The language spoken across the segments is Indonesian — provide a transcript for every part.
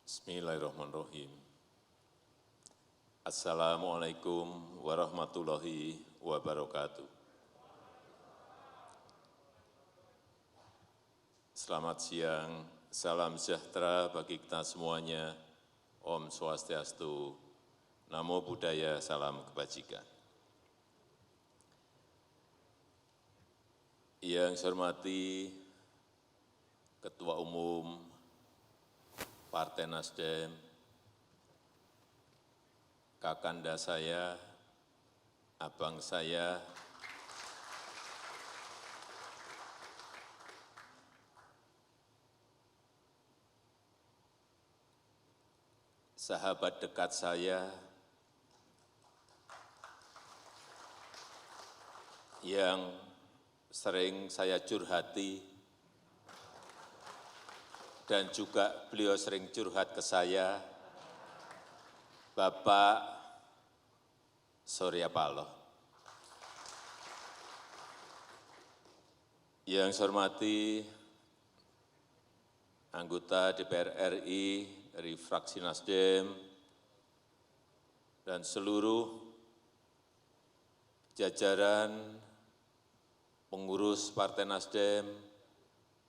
Bismillahirrahmanirrahim. Assalamualaikum warahmatullahi wabarakatuh. Selamat siang, salam sejahtera bagi kita semuanya. Om Swastiastu, Namo Buddhaya, salam kebajikan. Yang saya hormati Ketua Umum Partai Nasdem, kakanda saya, abang saya, sahabat dekat saya, yang sering saya curhati, dan juga beliau sering curhat ke saya, Bapak Surya Paloh. Yang saya hormati anggota DPR RI dari fraksi Nasdem dan seluruh jajaran pengurus Partai Nasdem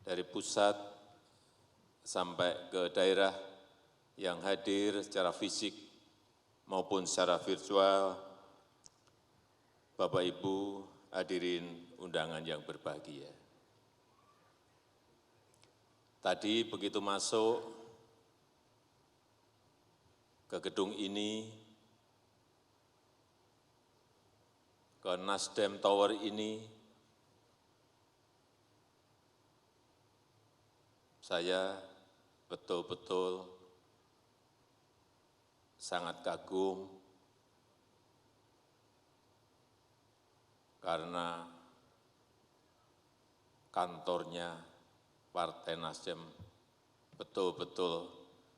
dari pusat sampai ke daerah yang hadir secara fisik maupun secara virtual, Bapak Ibu hadirin undangan yang berbahagia. Tadi begitu masuk ke gedung ini, ke Nasdem Tower ini, saya betul-betul sangat kagum karena kantornya Partai Nasdem betul-betul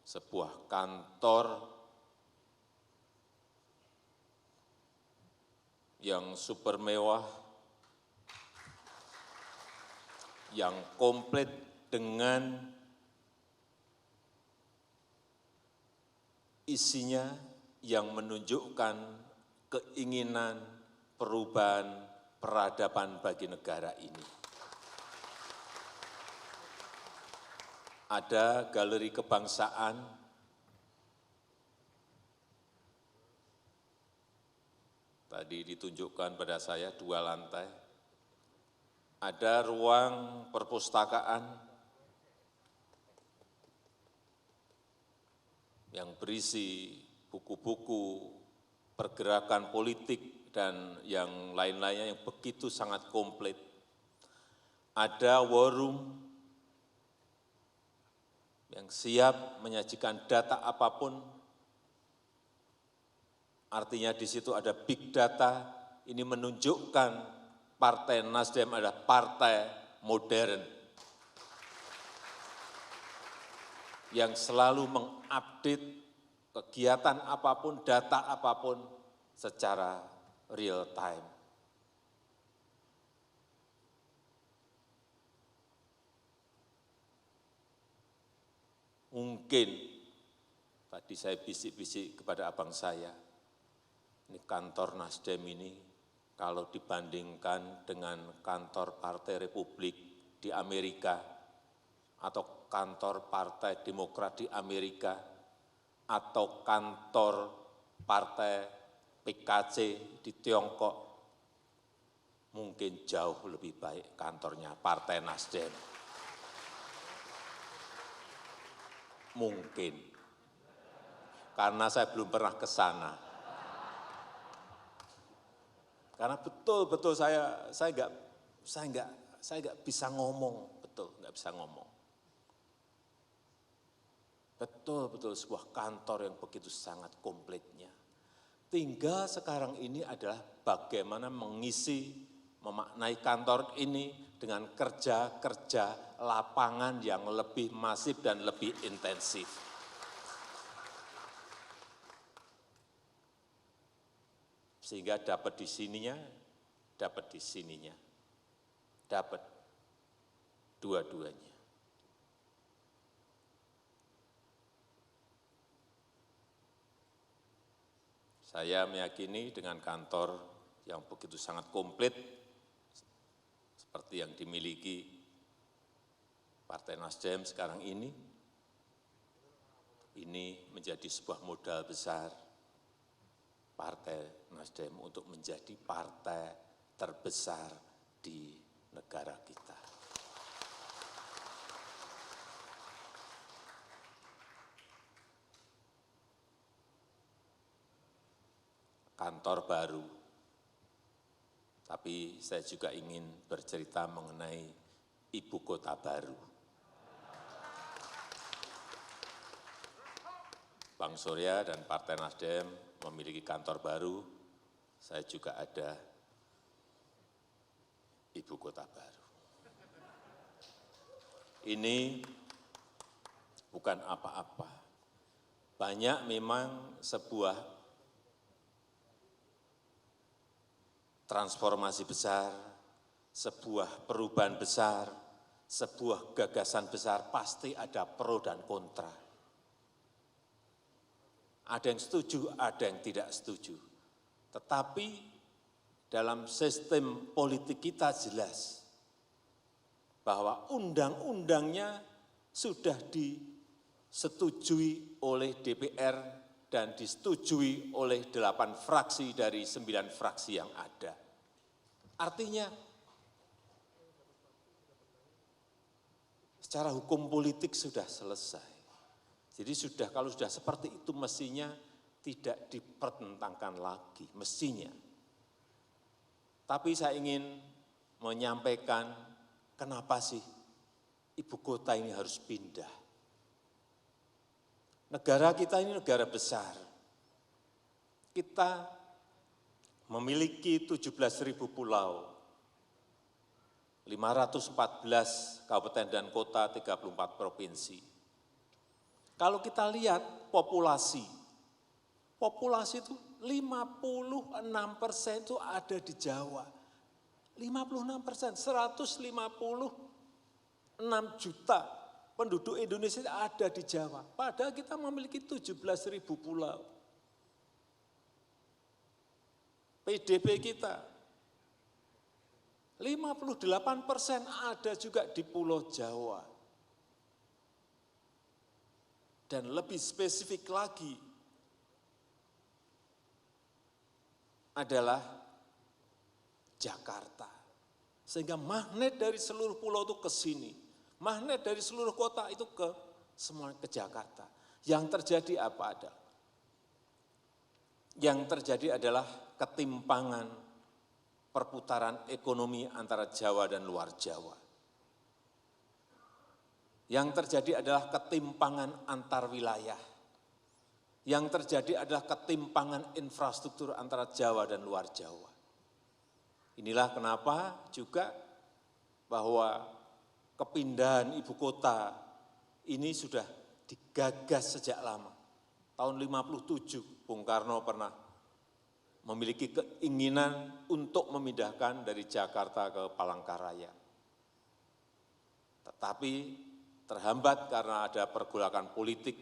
sebuah kantor yang super mewah, yang komplit dengan isinya yang menunjukkan keinginan perubahan peradaban bagi negara ini. Ada galeri kebangsaan, tadi ditunjukkan pada saya 2 lantai, ada ruang perpustakaan yang berisi buku-buku pergerakan politik dan yang lain-lainnya yang begitu sangat komplit. Ada war room yang siap menyajikan data apapun, artinya di situ ada big data, ini menunjukkan Partai Nasdem adalah partai modern yang selalu mengupdate kegiatan apapun, data apapun secara real time. Mungkin tadi saya bisik-bisik kepada abang saya, ini kantor Nasdem ini kalau dibandingkan dengan kantor Partai Republik di Amerika, atau kantor Partai Demokrat di Amerika, atau kantor Partai PKC di Tiongkok, mungkin jauh lebih baik kantornya Partai Nasdem. Mungkin, karena saya belum pernah ke sana. Karena betul-betul saya nggak bisa ngomong, betul nggak bisa ngomong. Betul-betul sebuah kantor yang begitu sangat komplitnya. Tinggal sekarang ini adalah bagaimana mengisi, memaknai kantor ini dengan kerja-kerja lapangan yang lebih masif dan lebih intensif. Sehingga dapat di sininya, dapat dua-duanya. Saya meyakini dengan kantor yang begitu sangat komplit seperti yang dimiliki Partai Nasdem sekarang ini menjadi sebuah modal besar Partai Nasdem untuk menjadi partai terbesar di negara kita. Kantor baru, tapi saya juga ingin bercerita mengenai ibu kota baru. Bang Surya dan Partai Nasdem memiliki kantor baru, saya juga ada ibu kota baru. Ini bukan apa-apa. Banyak memang sebuah transformasi besar, sebuah perubahan besar, sebuah gagasan besar, pasti ada pro dan kontra. Ada yang setuju, ada yang tidak setuju. Tetapi dalam sistem politik kita jelas bahwa undang-undangnya sudah disetujui oleh DPR dan disetujui oleh 8 fraksi dari 9 fraksi yang ada. Artinya, secara hukum politik sudah selesai. Jadi kalau sudah seperti itu mestinya tidak dipertentangkan lagi, mestinya. Tapi saya ingin menyampaikan kenapa sih ibu kota ini harus pindah. Negara kita ini negara besar. Kita memiliki 17.000 pulau, 514 kabupaten dan kota, 34 provinsi. Kalau kita lihat populasi itu 56% itu ada di Jawa. 56%, 156 juta penduduk Indonesia ada di Jawa. Padahal kita memiliki 17.000 pulau. PDB kita 58% ada juga di Pulau Jawa. Dan lebih spesifik lagi adalah Jakarta. Sehingga magnet dari seluruh pulau itu ke sini. Magnet dari seluruh kota itu semua ke Jakarta. Yang terjadi apa ada? Yang terjadi adalah ketimpangan perputaran ekonomi antara Jawa dan luar Jawa. Yang terjadi adalah ketimpangan antar wilayah. Yang terjadi adalah ketimpangan infrastruktur antara Jawa dan luar Jawa. Inilah kenapa juga bahwa kepindahan ibu kota ini sudah digagas sejak lama. Tahun 57, Bung Karno pernah memiliki keinginan untuk memindahkan dari Jakarta ke Palangkaraya. Tetapi terhambat karena ada pergolakan politik,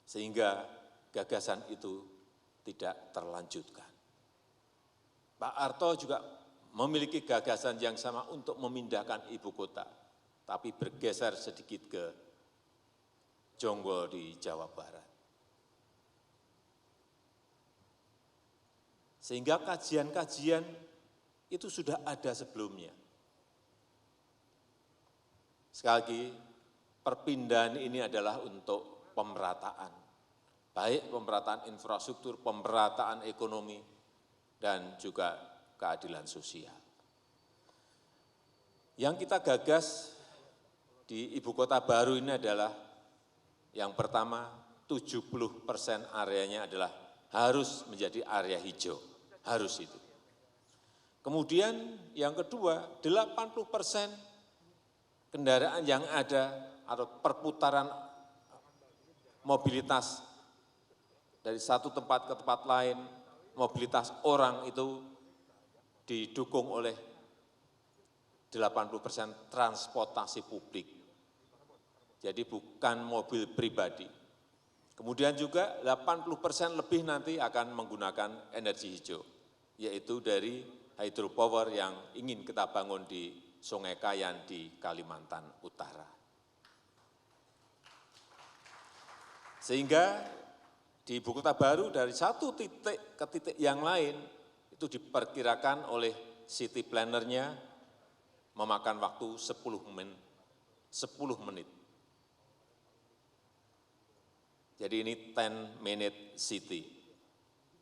sehingga gagasan itu tidak terlanjutkan. Pak Harto juga memiliki gagasan yang sama untuk memindahkan ibu kota, tapi bergeser sedikit ke Jonggol di Jawa Barat. Sehingga kajian-kajian itu sudah ada sebelumnya. Sekali lagi, perpindahan ini adalah untuk pemerataan. Baik pemerataan infrastruktur, pemerataan ekonomi, dan juga keadilan sosial. Yang kita gagas di ibu kota baru ini adalah yang pertama, 70% areanya adalah harus menjadi area hijau, harus itu. Kemudian yang kedua, 80% kendaraan yang ada atau perputaran mobilitas dari satu tempat ke tempat lain, mobilitas orang itu didukung oleh 80% transportasi publik. Jadi bukan mobil pribadi. Kemudian juga 80% lebih nanti akan menggunakan energi hijau, yaitu dari hydropower yang ingin kita bangun di Sungai Kayan di Kalimantan Utara. Sehingga di Ibu Kota Baru dari satu titik ke titik yang lain itu diperkirakan oleh city planner-nya memakan waktu 10 menit. Jadi ini 10-minute city.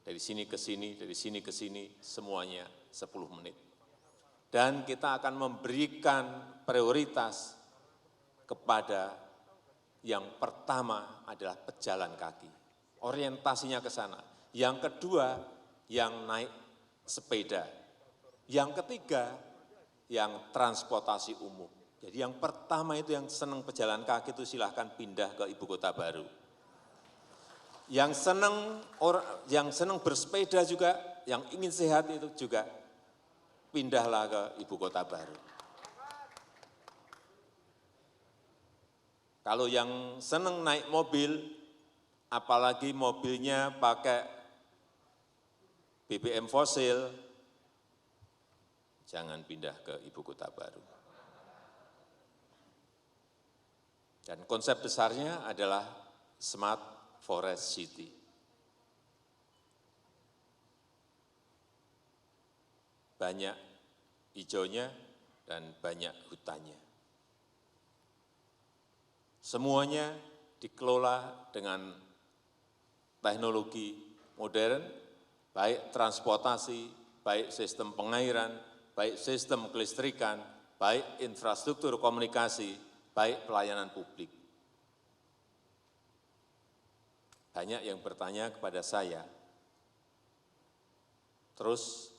Dari sini ke sini, dari sini ke sini, semuanya 10 menit. Dan kita akan memberikan prioritas kepada yang pertama adalah pejalan kaki. Orientasinya ke sana. Yang kedua, yang naik sepeda. Yang ketiga, yang transportasi umum. Jadi yang pertama itu yang senang pejalan kaki itu silahkan pindah ke Ibu Kota Baru. Yang senang bersepeda juga, yang ingin sehat itu juga pindahlah ke Ibu Kota Baru. Kalau yang senang naik mobil, apalagi mobilnya pakai BBM fosil, jangan pindah ke Ibu Kota Baru. Dan konsep besarnya adalah Smart Forest City. Banyak hijaunya dan banyak hutannya. Semuanya dikelola dengan teknologi modern, baik transportasi, baik sistem pengairan, baik sistem kelistrikan, baik infrastruktur komunikasi, baik pelayanan publik. Banyak yang bertanya kepada saya, terus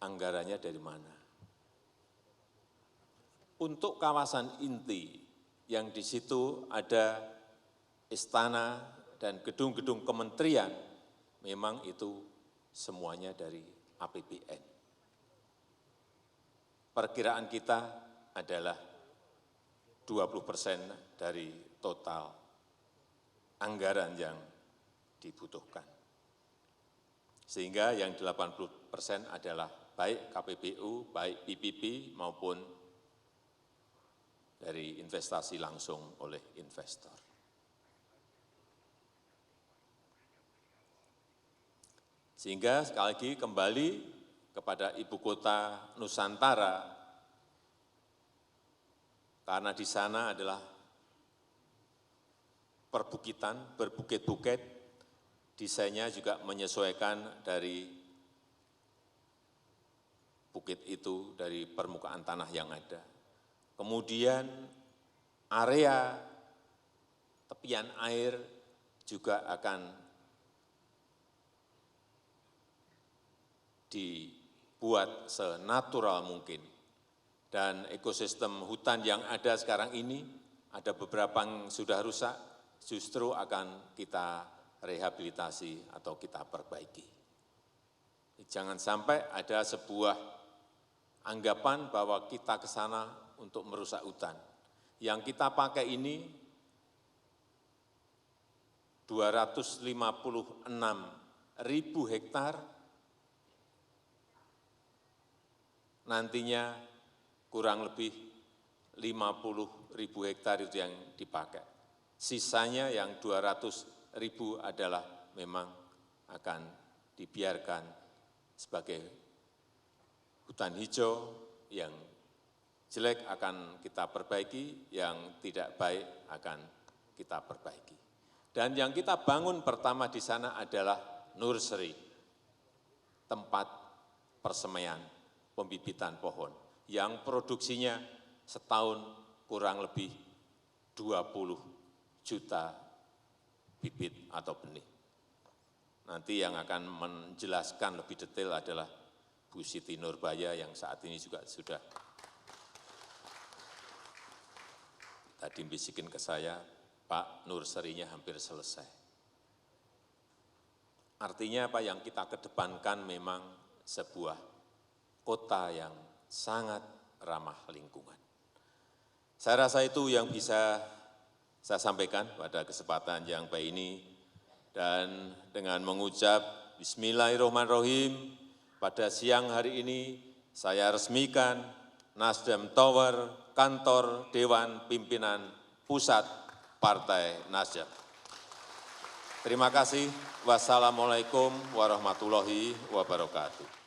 anggarannya dari mana? Untuk kawasan inti yang di situ ada istana dan gedung-gedung kementerian, memang itu semuanya dari APBN. Perkiraan kita adalah 20% dari total anggaran yang dibutuhkan. Sehingga yang 80% adalah baik KPBU, baik PPP maupun dari investasi langsung oleh investor. Sehingga sekali lagi kembali kepada Ibu Kota Nusantara, karena di sana adalah perbukitan, berbukit-bukit, desainnya juga menyesuaikan dari bukit itu, dari permukaan tanah yang ada. Kemudian area tepian air juga akan dibuat senatural mungkin. Dan ekosistem hutan yang ada sekarang ini, ada beberapa yang sudah rusak, justru akan kita rehabilitasi atau kita perbaiki. Jangan sampai ada sebuah anggapan bahwa kita ke sana untuk merusak hutan. Yang kita pakai ini 256.000 hektar, nantinya kurang lebih 50.000 hektar itu yang dipakai. Sisanya yang 200.000 adalah memang akan dibiarkan sebagai hutan hijau yang jelek akan kita perbaiki, yang tidak baik akan kita perbaiki. Dan yang kita bangun pertama di sana adalah nursery, tempat persemaian, pembibitan pohon, yang produksinya setahun kurang lebih 20 juta bibit atau benih. Nanti yang akan menjelaskan lebih detail adalah Bu Siti Nurbaya yang saat ini juga sudah tadi bisikin ke saya, Pak, nursery-nya hampir selesai. Artinya apa yang kita kedepankan memang sebuah kota yang sangat ramah lingkungan. Saya rasa itu yang bisa saya sampaikan pada kesempatan yang baik ini. Dan dengan mengucap Bismillahirrahmanirrahim, pada siang hari ini saya resmikan Nasdem Tower, kantor Dewan Pimpinan Pusat Partai Nasdem. Terima kasih. Wassalamualaikum warahmatullahi wabarakatuh.